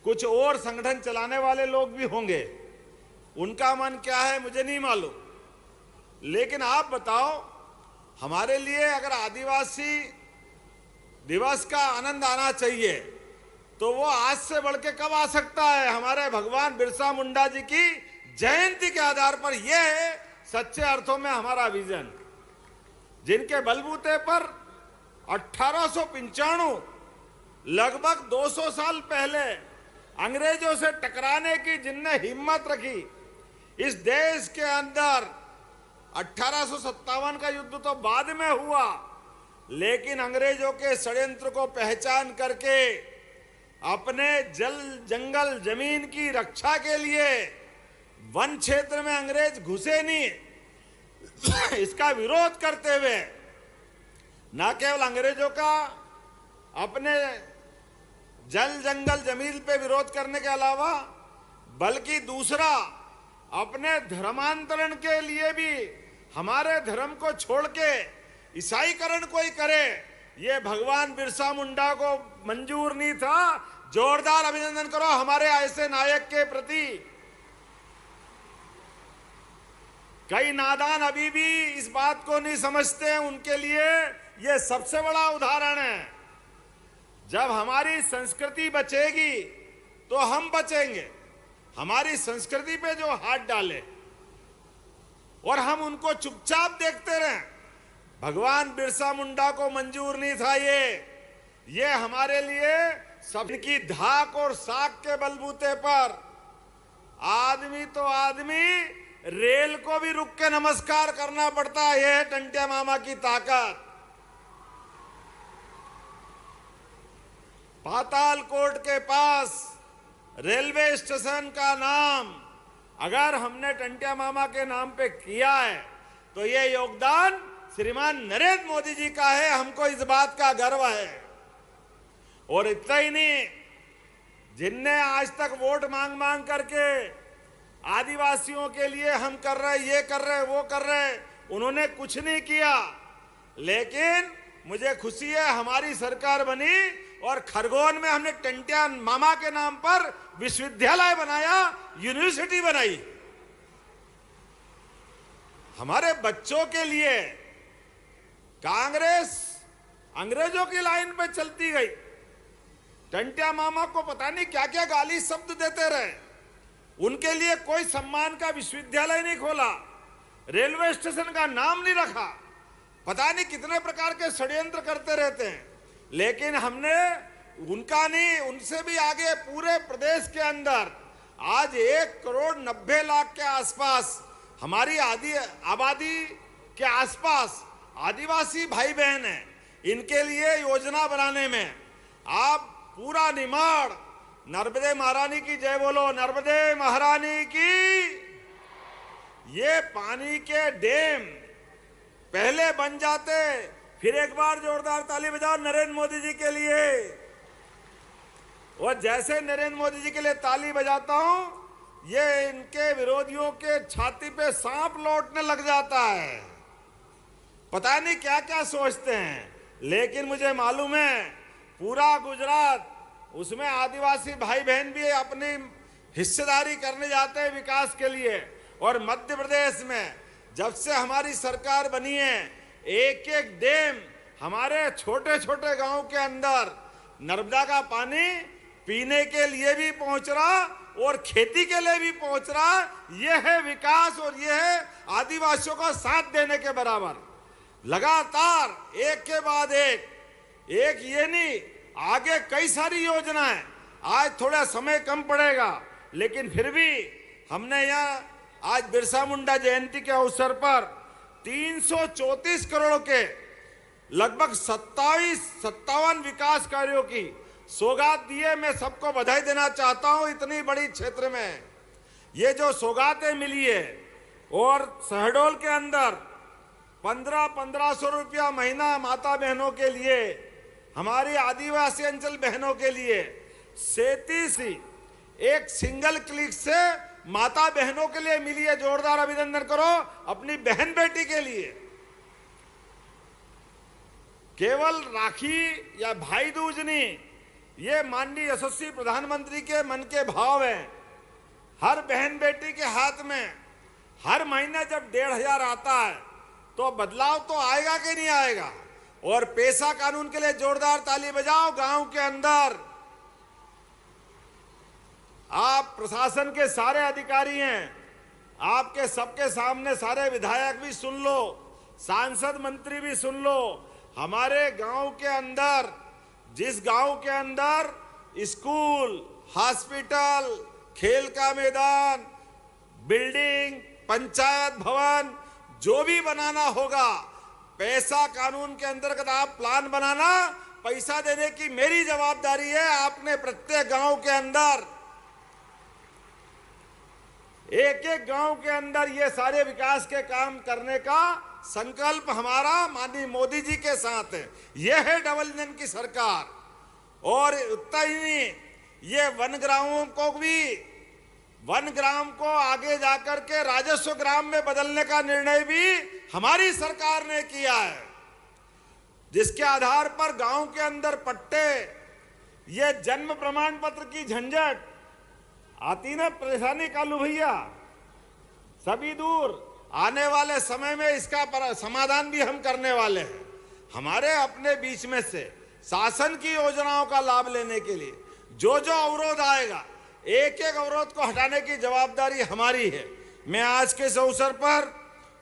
कुछ और संगठन चलाने वाले लोग भी होंगे, उनका मन क्या है मुझे नहीं मालूम। लेकिन आप बताओ, हमारे लिए अगर आदिवासी दिवस का आनंद आना चाहिए तो वो आज से बढ़ के कब आ सकता है? हमारे भगवान बिरसा मुंडा जी की जयंती के आधार पर। यह है सच्चे अर्थों में हमारा विजन, जिनके बलबूते पर 1895 लगभग 200 साल पहले अंग्रेजों से टकराने की जिनने हिम्मत रखी, इस देश के अंदर 1857 का युद्ध तो बाद में हुआ, लेकिन अंग्रेजों के षड्यंत्र को पहचान करके अपने जल जंगल जमीन की रक्षा के लिए वन क्षेत्र में अंग्रेज घुसे नहीं, इसका विरोध करते हुए न केवल अंग्रेजों का अपने जल जंगल जमीन पे विरोध करने के अलावा, बल्कि दूसरा अपने धर्मांतरण के लिए भी हमारे धर्म को छोड़ के ईसाईकरण कोई करे, ये भगवान बिरसा मुंडा को मंजूर नहीं था। जोरदार अभिनंदन करो हमारे ऐसे नायक के प्रति। कई नादान अभी भी इस बात को नहीं समझते हैं, उनके लिए यह सबसे बड़ा उदाहरण है। जब हमारी संस्कृति बचेगी तो हम बचेंगे। हमारी संस्कृति पे जो हाथ डाले और हम उनको चुपचाप देखते रहें, भगवान बिरसा मुंडा को मंजूर नहीं था ये हमारे लिए सबकी धाक और साख के बलबूते पर आदमी तो आदमी रेल को भी रुक के नमस्कार करना पड़ता है। यह है टंटिया मामा की ताकत। पातालकोट के पास रेलवे स्टेशन का नाम अगर हमने टंटिया मामा के नाम पे किया है तो ये योगदान श्रीमान नरेंद्र मोदी जी का है। हमको इस बात का गर्व है। और इतना ही नहीं, जिनने आज तक वोट मांग मांग करके आदिवासियों के लिए हम कर रहे, ये कर रहे, वो कर रहे, उन्होंने कुछ नहीं किया। लेकिन मुझे खुशी है हमारी सरकार बनी और खरगोन में हमने टंटिया मामा के नाम पर विश्वविद्यालय बनाया, यूनिवर्सिटी बनाई। हमारे बच्चों के लिए कांग्रेस अंग्रेजों की लाइन पे चलती गई। टंटिया मामा को पता नहीं क्या क्या गाली शब्द देते रहे, उनके लिए कोई सम्मान का विश्वविद्यालय नहीं खोला, रेलवे स्टेशन का नाम नहीं रखा, पता नहीं कितने प्रकार के षड्यंत्र करते रहते हैं। लेकिन हमने उनका नहीं, उनसे भी आगे पूरे प्रदेश के अंदर आज 1,90,00,000 के आसपास हमारी आबादी के आसपास आदिवासी भाई बहन हैं। इनके लिए योजना बनाने में आप पूरा निमाड़, नर्मदे महारानी की जय बोलो, नर्मदे महारानी की। ये पानी के डैम पहले बन जाते, फिर एक बार जोरदार ताली बजाओ नरेंद्र मोदी जी के लिए। और जैसे नरेंद्र मोदी जी के लिए ताली बजाता हूं, ये इनके विरोधियों के छाती पे सांप लौटने लग जाता है। पता नहीं क्या क्या सोचते हैं, लेकिन मुझे मालूम है पूरा गुजरात, उसमें आदिवासी भाई बहन भी अपनी हिस्सेदारी करने जाते हैं विकास के लिए। और मध्य प्रदेश में जब से हमारी सरकार बनी है, एक एक डैम हमारे छोटे छोटे गांव के अंदर नर्मदा का पानी पीने के लिए भी पहुंच रहा और खेती के लिए भी पहुंच रहा। यह है विकास और यह है आदिवासियों का साथ देने के बराबर। लगातार एक के बाद एक ये नहीं, आगे कई सारी योजनाएं। आज थोड़ा समय कम पड़ेगा, लेकिन फिर भी हमने यहाँ आज बिरसा मुंडा जयंती के अवसर पर 334 करोड़ के लगभग 57 विकास कार्यों की सौगात दिए। मैं सबको बधाई देना चाहता हूं। इतनी बड़ी क्षेत्र में ये जो सौगातें मिली है, और शहडोल के अंदर 1500 रुपया महीना माता बहनों के लिए, हमारी आदिवासी अंचल बहनों के लिए 37 एक सिंगल क्लिक से माता बहनों के लिए मिली है। जोरदार अभिनंदन करो अपनी बहन बेटी के लिए। केवल राखी या भाई दूज नहीं, ये माननीय यशस्वी प्रधानमंत्री के मन के भाव हैं। हर बहन बेटी के हाथ में हर महीने जब 1,500 आता है तो बदलाव तो आएगा कि नहीं आएगा। और पेशा कानून के लिए जोरदार ताली बजाओ। गांव के अंदर आप प्रशासन के सारे अधिकारी हैं, आपके सबके सामने सारे विधायक भी सुन लो, सांसद मंत्री भी सुन लो। हमारे गांव के अंदर, जिस गांव के अंदर स्कूल, हॉस्पिटल, खेल का मैदान, बिल्डिंग, पंचायत भवन जो भी बनाना होगा, पैसा कानून के अंतर्गत आप प्लान बनाना, पैसा देने की मेरी जवाबदारी है। आपने प्रत्येक गांव के अंदर, एक एक गांव के अंदर ये सारे विकास के काम करने का संकल्प हमारा माननीय मोदी जी के साथ है। यह है डबल इंजन की सरकार। और उतना ही नहीं, ये वन ग्राम को आगे जाकर के राजस्व ग्राम में बदलने का निर्णय भी हमारी सरकार ने किया है, जिसके आधार पर गांव के अंदर पट्टे, ये जन्म प्रमाण पत्र की झंझट आती ना, परेशानी कालू भैया, सभी दूर। आने वाले समय में इसका समाधान भी हम करने वाले हैं। हमारे अपने बीच में से शासन की योजनाओं का लाभ लेने के लिए जो जो अवरोध आएगा, एक एक अवरोध को हटाने की जवाबदारी हमारी है। मैं आज के इस अवसर पर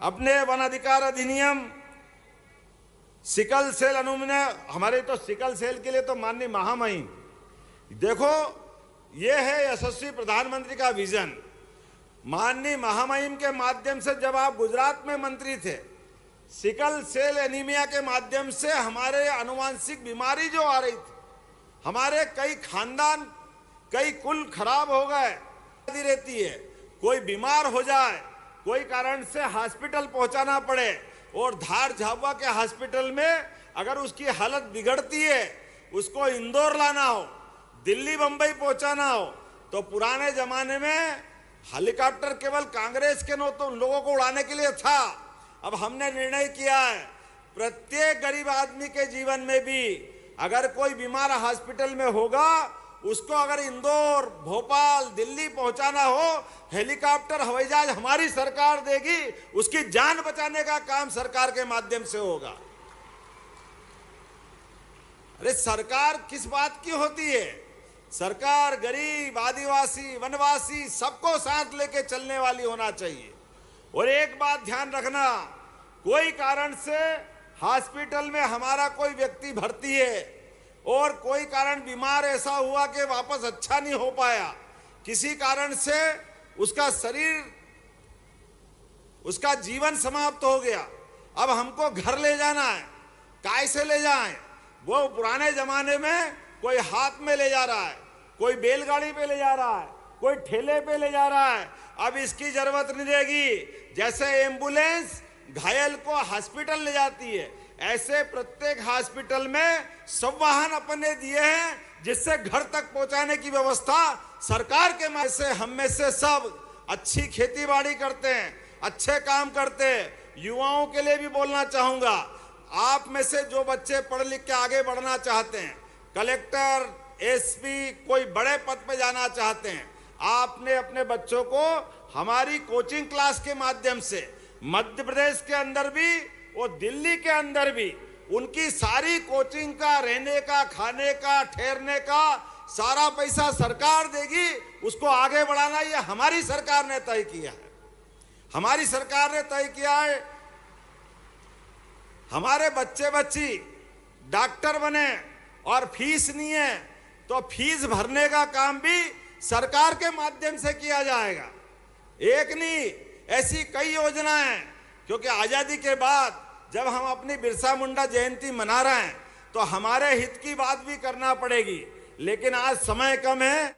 अपने वन अधिकार अधिनियम, सिकल सेल अनुमन्य, हमारे तो सिकल सेल के लिए तो माननीय महामहिम, देखो ये है यशस्वी प्रधानमंत्री का विजन। माननीय महामहिम के माध्यम से जब आप गुजरात में मंत्री थे, सिकल सेल एनीमिया के माध्यम से हमारे आनुवांशिक बीमारी जो आ रही थी, हमारे कई खानदान, कई कुल खराब हो गए रहती है। कोई बीमार हो जाए, कोई कारण से हॉस्पिटल पहुंचाना पड़े, और धार झाबुआ के हॉस्पिटल में अगर उसकी हालत बिगड़ती है, उसको इंदौर लाना हो, दिल्ली बंबई पहुंचाना हो, तो पुराने जमाने में हेलीकॉप्टर केवल कांग्रेस के लोगों को उड़ाने के लिए था। अब हमने निर्णय किया है, प्रत्येक गरीब आदमी के जीवन में भी अगर कोई बीमार हॉस्पिटल में होगा, उसको अगर इंदौर, भोपाल, दिल्ली पहुंचाना हो, हेलीकॉप्टर, हवाई जहाज हमारी सरकार देगी, उसकी जान बचाने का काम सरकार के माध्यम से होगा। अरे सरकार किस बात की होती है? सरकार गरीब, आदिवासी, वनवासी सबको साथ लेके चलने वाली होना चाहिए। और एक बात ध्यान रखना, कोई कारण से हॉस्पिटल में हमारा कोई व्यक्ति भर्ती है और कोई कारण बीमार ऐसा हुआ कि वापस अच्छा नहीं हो पाया, किसी कारण से उसका शरीर, उसका जीवन समाप्त हो गया, अब हमको घर ले जाना है, कैसे ले जाएं? वो पुराने जमाने में कोई हाथ में ले जा रहा है, कोई बैलगाड़ी पे ले जा रहा है, कोई ठेले पे ले जा रहा है। अब इसकी जरूरत नहीं रहेगी। जैसे एम्बुलेंस घायल को हॉस्पिटल ले जाती है, ऐसे प्रत्येक हॉस्पिटल में सब वाहन अपने दिए हैं, जिससे घर तक पहुंचाने की व्यवस्था सरकार के माध्यम से। हम में से सब अच्छी खेती बाड़ी करते हैं, अच्छे काम करते हैं। युवाओं के लिए भी बोलना चाहूंगा, आप में से जो बच्चे पढ़ लिख के आगे बढ़ना चाहते हैं, कलेक्टर, एसपी, कोई बड़े पद पे जाना चाहते हैं, आपने अपने बच्चों को हमारी कोचिंग क्लास के माध्यम से मध्य प्रदेश के अंदर भी और दिल्ली के अंदर भी उनकी सारी कोचिंग का, रहने का, खाने का, ठहरने का सारा पैसा सरकार देगी। उसको आगे बढ़ाना ये हमारी सरकार ने तय किया है। हमारी सरकार ने तय किया है हमारे बच्चे बच्ची डॉक्टर बने और फीस नहीं है, तो फीस भरने का काम भी सरकार के माध्यम से किया जाएगा। एक नहीं, ऐसी कई योजनाएं हैं, क्योंकि आजादी के बाद जब हम अपनी बिरसा मुंडा जयंती मना रहे हैं तो हमारे हित की बात भी करना पड़ेगी, लेकिन आज समय कम है।